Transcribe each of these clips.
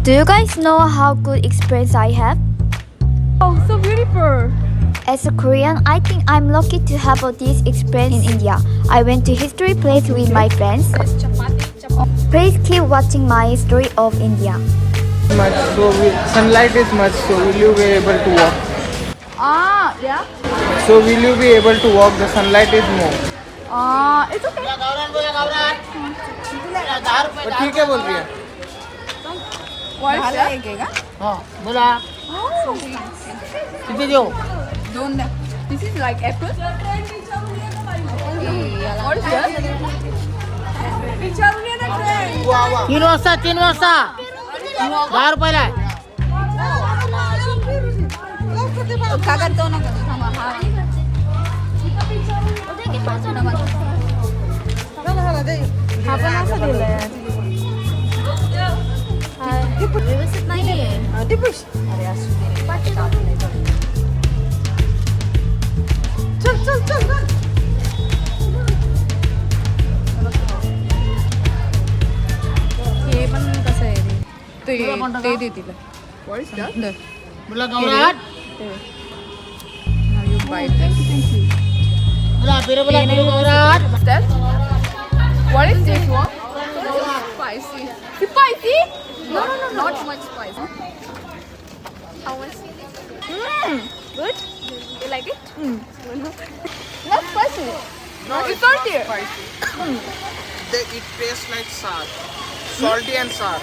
Do you guys know how good experience I have? Oh, so beautiful. As a Korean, I think I'm lucky to have this experience in India. I went to history place with my friends. Please keep watching my story of India. Much, so sunlight is much, so will you be able to walk? Ah, yeah. So will you be able to walk? The sunlight is more. Ah, it's okay. तो ठीक है बोल रही है. What is that? हाँ बोला. Oh, कितने दो? don't. This is like apple. What is that? तीन वाजता. 10 रुपयाला. आपण असं दिलंय. व्यवस्थित नाहीये. अरे असू दे. चल. हे पण कसं आहे रे? ते दे तिला. What is that? बोला गौराट. Now you buy this. बोला फिर गौराट. What's that? What is this one? Spicy. Spicy? No, not much spicy. How much? Good. You like it? Not spicy. No, It's salty. spicy. It tastes like sour. Salty and sour.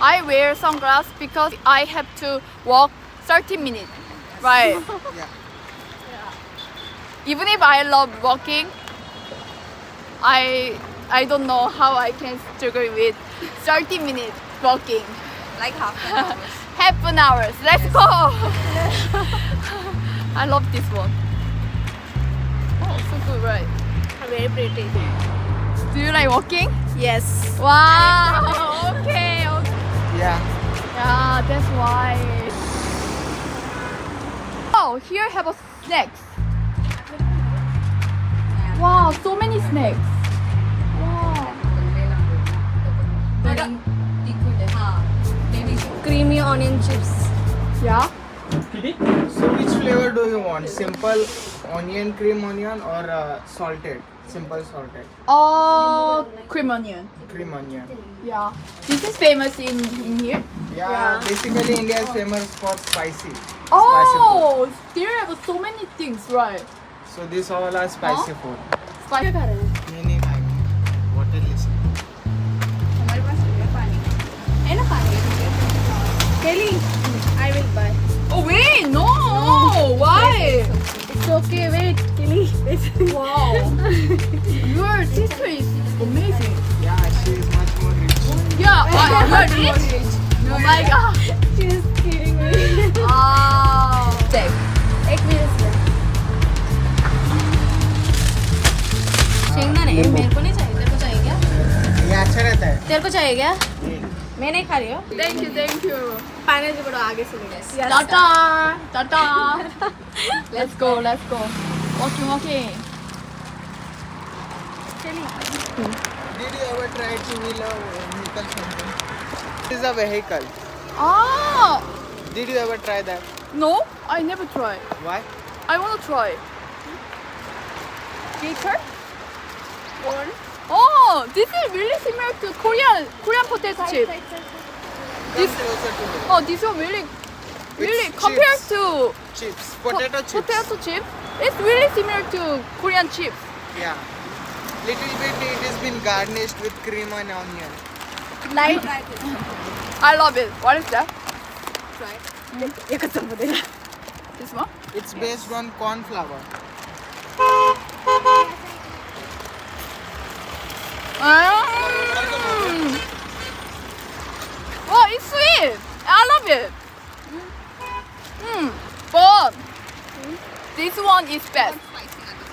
I wear sunglasses because I have to walk 30 minutes. Right. Yeah. Even if I love walking, I don't know how I can struggle with 30 minutes walking. Like half an hour. Half an hour. Let's go. I love this one. Oh, so good, right? Very pretty. Do you like walking? Yes. Wow. Okay. Yeah. Yeah, that's why. Oh, here have a snacks. Wow, so many snacks. Wow. Creamy onion chips. Yeah. So which flavor do you want? Simple onion, cream onion, or salted? Simple salted. Cream onion. Cream onion. Yeah. This is famous in here. Yeah. Basically India is famous for spicy. Oh, there have so many things, right? So these all are spicy food. Spicy. नहीं खाएंगे. Water listen. हमारे पास है पानी. है ना पानी? Kelly, I will buy. Oh wait, no. Why? It's okay. Wait, Kelly. Wow. Your sister is amazing. Yeah, she is much more rich. Yeah, you are rich. Oh my god. She's kidding me. Wow. एक minute से. शेंगदाने मेरे को नहीं चाहिए. तेरे को चाहिए क्या? ये अच्छा रहता है. तेरे को चाहिए क्या? मैं नहीं खा रही हूँ. Thank you. पानी से बड़ा आगे से ले. Ta-ta. Let's go. Walking. Did you ever try to wheel a vehicle something? This is a vehicle. Ah, Did you ever try that? no, I never tried. Why? I want to try. Gator? One. Oh, this is really similar to Korean potato chip. Come closer to me. Oh, this one really It's compared chips. to Chips. Potato chips. potato chip, it's really similar to Korean chips. Yeah. Little bit it has been garnished with cream and onion. Light. I love it. What is that? Try. This one? It's based on corn flour. Oh, it's sweet. I love it. But this one is best.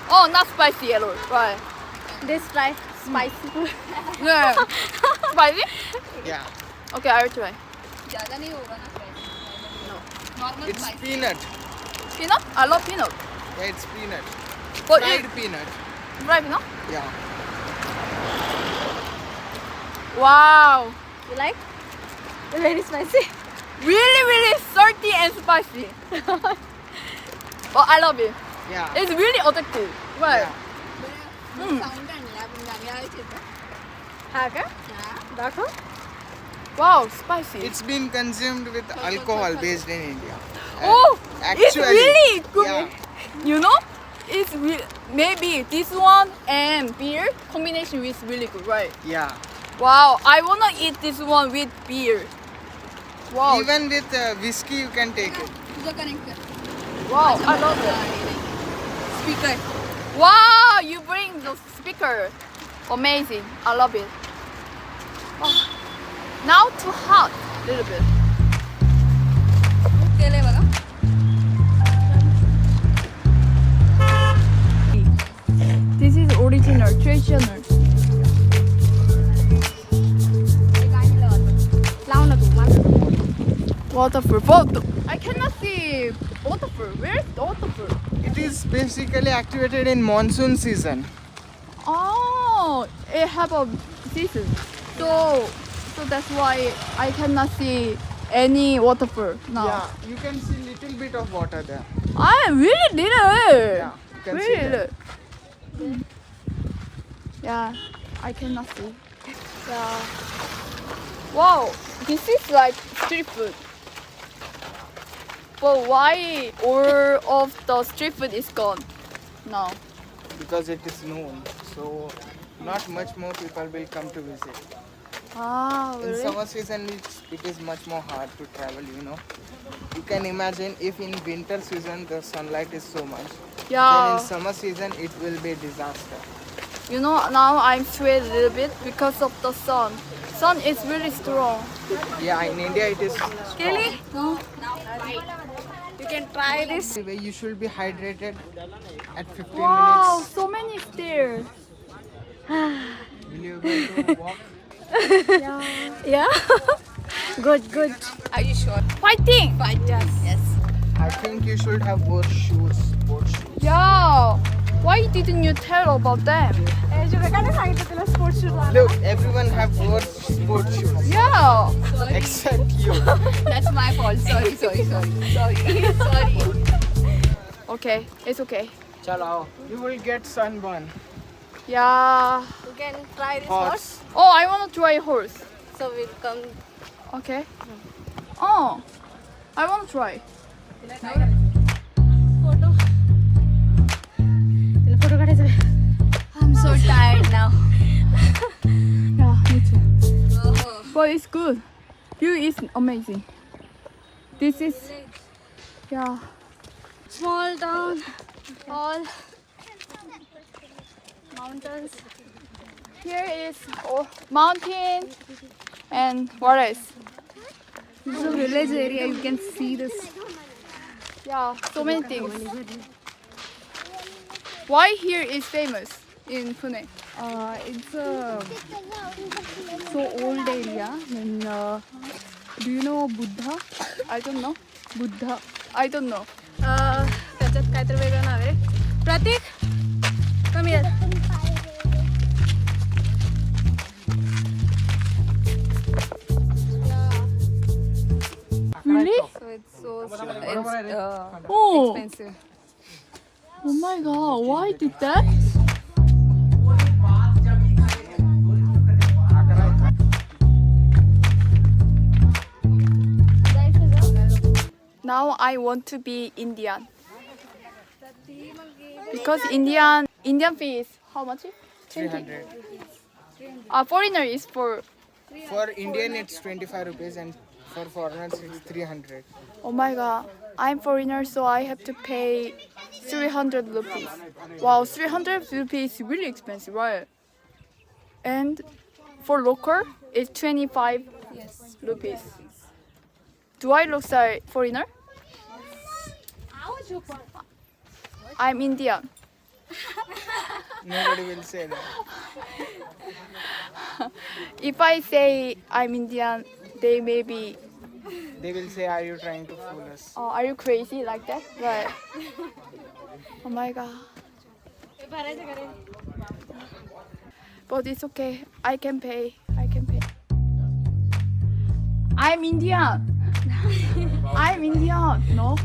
Oh, not spicy yellow, right? This try spicy. Yeah. Spicy? Yeah. Okay, I will try. ज़्यादा नहीं होगा ना. Normal It's spicy. peanut. Peanut? I love peanut. Yeah, it's peanut. But Fried it, peanut. fried peanut? Yeah. Wow. You like? Very spicy. Really, really salty and spicy. But I love it. Yeah. It's really addictive. Right. Yeah. Sound आणला आपण Gavi आले हा का दाखव Wow, spicy. It's been consumed with alcohol based in India. Oh, it's really good. Yeah. You know, it's maybe this one and beer combination is really good, right? Yeah. Wow, I wanna eat this one with beer. Wow, Even with whiskey, you can take it. तुझं connect कर wow, I love it. Speaker Wow, you bring the speaker. Amazing, I love it. Oh, now too hot, little bit. केलंय बघा This is original, traditional. लाव ना तू माझं Waterfall. I cannot see waterfall. Where is the waterfall? It is basically activated in monsoon season. Oh, it have a season. So that's why I cannot see any waterfall now. Yeah, you can see little bit of water there. I really little. Yeah, you can see Really that. little. Yeah, I cannot see. Yeah. Wow, this is like street food. But why all of the street food is gone now? Because it is known, so not much more people will come to visit. Ah, In really? summer season, it is much more hard to travel, you know. You can imagine if in winter season the sunlight is so much, then Yeah. in summer season it will be disaster. You know, now I'm sweat a little bit because of the sun. Sun is really strong. Yeah, in India it is strong. केली no you can try this Anyway, you should be hydrated at 15 Wow, minutes. so many stairs. Will you be able to walk? yeah good are you sure Fighting. yes I think you should have wore shoes, sports shoes. Yeah. Why didn't you tell about them? जुवेकाने सांगितलं तुला sports shoes Look, everyone have wore sports shoes Yeah. except you. that's my fault sorry Okay, it's okay. Chalo, you will get sunburn. Yeah. you can try this Horse. Oh, I want to try horse. so we'll come Okay. Oh, I want to try. Photo तिला photo काढायचा I'm so tired now Yeah, me too. But it's good. View is amazing. This is, yeah. small town all mountains Here is mountain and what else? this is a village area you can see this Yeah, so many things. Why here is famous in Pune? it's a so old area and do you know Buddha I don't know. Buddha I don't know. त्याच्यात काहीतरी वेगळं नाव आहे प्रतीक कमी Really? so it's so Oh, expensive oh my god, why did that? Now I want to be Indian. Because Indian fee is how much? 300. Foreigner is for, For Indian it's 25 rupees and for foreigners it's 300. oh my god, I'm foreigner so I have to pay 300 rupees. Wow, 300 rupees is really expensive, right? And for local, it's 25 rupees. Do I look like foreigner? I'm Indian. Nobody will say that. If I say I'm Indian, they maybe They will say, "Are you trying to fool us?" Oh, are you crazy like that? Right. Oh my god. But it's okay. I can pay. I can pay. I'm Indian. I'm Indian. No.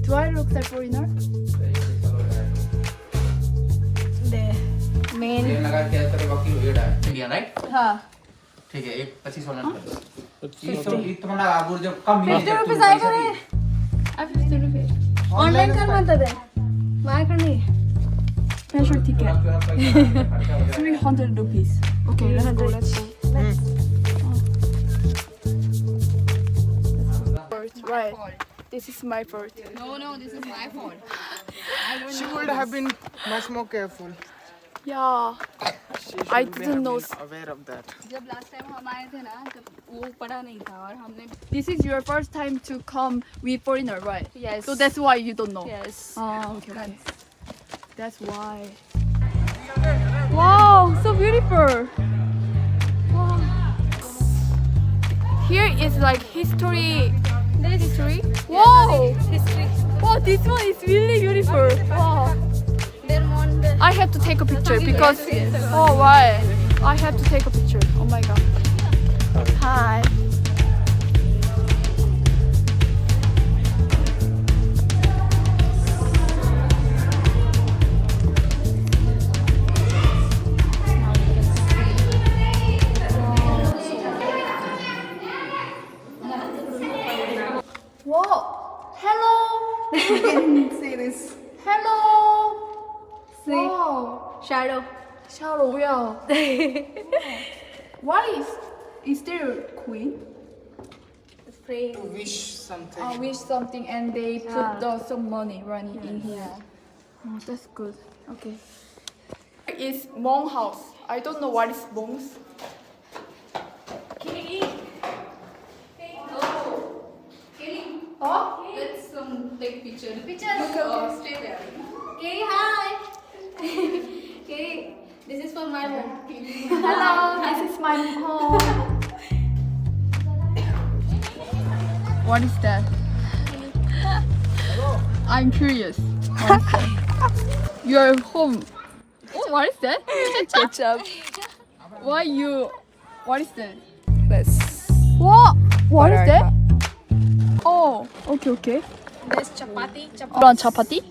Do I look like foreigner? Main ये लगा के तेरे वकील हो गया India right हाँ. ठीक है एक 25 वाला ये तो मला आगुर जब कम 50 रुपीस आहे का रे I 50 rupees. ऑनलाइन कर म्हणतात ते माझ्याकडे Special ticket. 300 rupees. Okay, let's go. Let's go. Right. This is my fault. no this is my fault She would have been much more careful. Yeah. She should I be didn't know. have been aware of that. जब last time हम आए थे ना जब वो पढ़ा नहीं था और हमने This is your first time to come with foreigner, right? Yes. So that's why you don't know. yes Oh, okay. That's why. Wow, so beautiful. Wow. Here is like history. History. Wow. history Wow, this one is really beautiful. Wow. they're on the I have to take a picture because. Oh, why? I have to take a picture. Oh my god. Hi. Whoa! Hello! see this Hello! see Wow! shadow Shadow, yeah. Why is there queen? praying To wish something. Wish something and they put some money running in here. Oh, that's good. Okay. It's Hmong house. I don't know what is Hmong's. Oh? let's take picture Okay. stay there Kiri hi Kiri this is for my home Hello, this is my home. What is that? I'm curious. What is that? Your home. Oh, what is that? Ketchup. Why you? What is that? this What? What is that? Oh, okay. this chapati Brown chapati.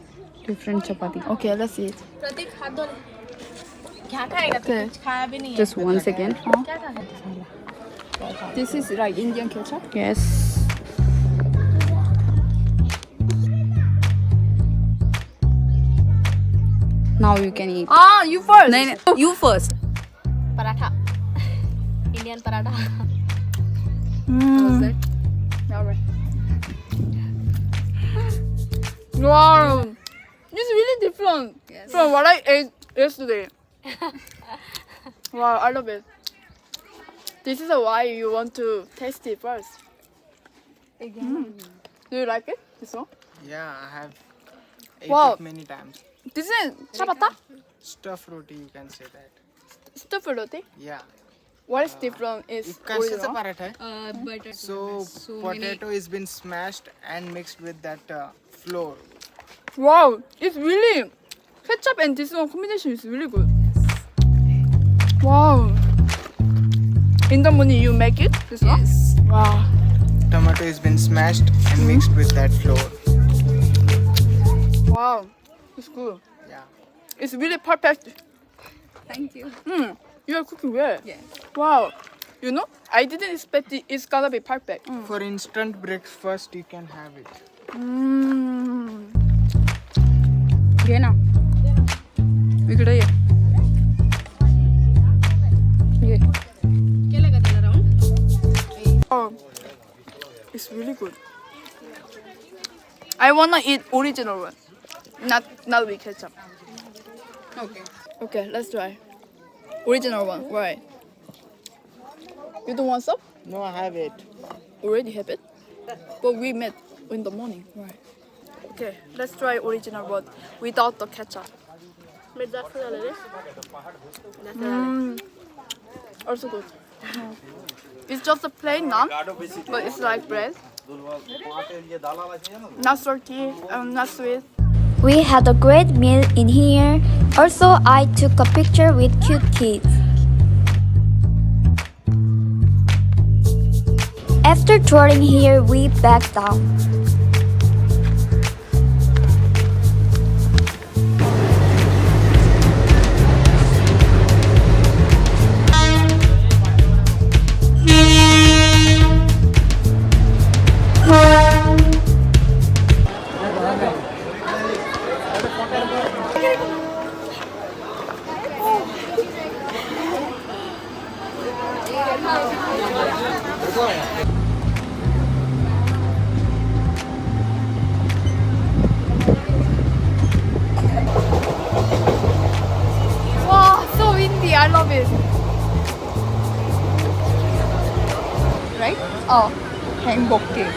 different chapati Okay, let's eat. प्रतीक हाथ धो ले क्या खाएगा तू Okay. कुछ खाया भी नहीं है just one second क्या खाएगा This is like Indian ketchup. yes now you can eat Ah, you first. नहीं नहीं you first paratha Indian paratha Mm. Alright. Wow, it's really different from what I ate yesterday. Wow, I love it. This is why you want to taste it first. Do you like it? This one? Yeah, I have ate Wow. it many times. This is chapata? Stuffed roti, you can say that. Stuffed roti? Yeah. What is different is कशाचा original. Paratha है? Butter So potato is been smashed and mixed with that flour. Wow, it's really ketchup and this one combination is really good. Wow. In the morning you make it? This one? yes Wow. Tomato has been smashed and mixed with that flour. Wow. It's good. Yeah. It's really perfect. thank you You are cooking well. yes Wow. You know, I didn't expect it's gonna be perfect. For instant breakfast, you can have it. घे ना इकडे ये ये क्या लगा तेरा round Oh, it's really good. I wanna eat original one, not with ketchup. okay Okay, let's try. Original one, right? You don't want some? No, I have it. Already have it, but we met in the morning, right? Okay, let's try original one without the ketchup. Mirzapur वाले रे Also good. It's just a plain naan, but it's like bread. Not salty, not sweet. We had a great meal in here. Also, I took a picture with cute kids. After touring here, we back down. Wow, so windy. I love it. Right? Oh, 행복해.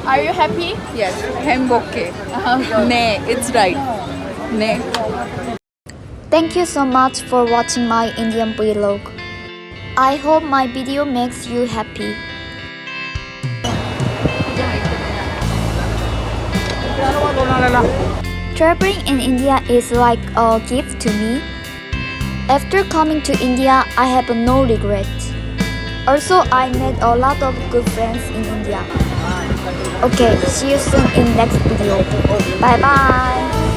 Are you happy? Yes, 행복해. 네, it's right. 네. Thank you so much for watching my Indian vlog. I hope my video makes you happy. Traveling in India is like a gift to me. After coming to India, I have no regrets. Also, I made a lot of good friends in India. Okay, see you soon in next video. Bye bye.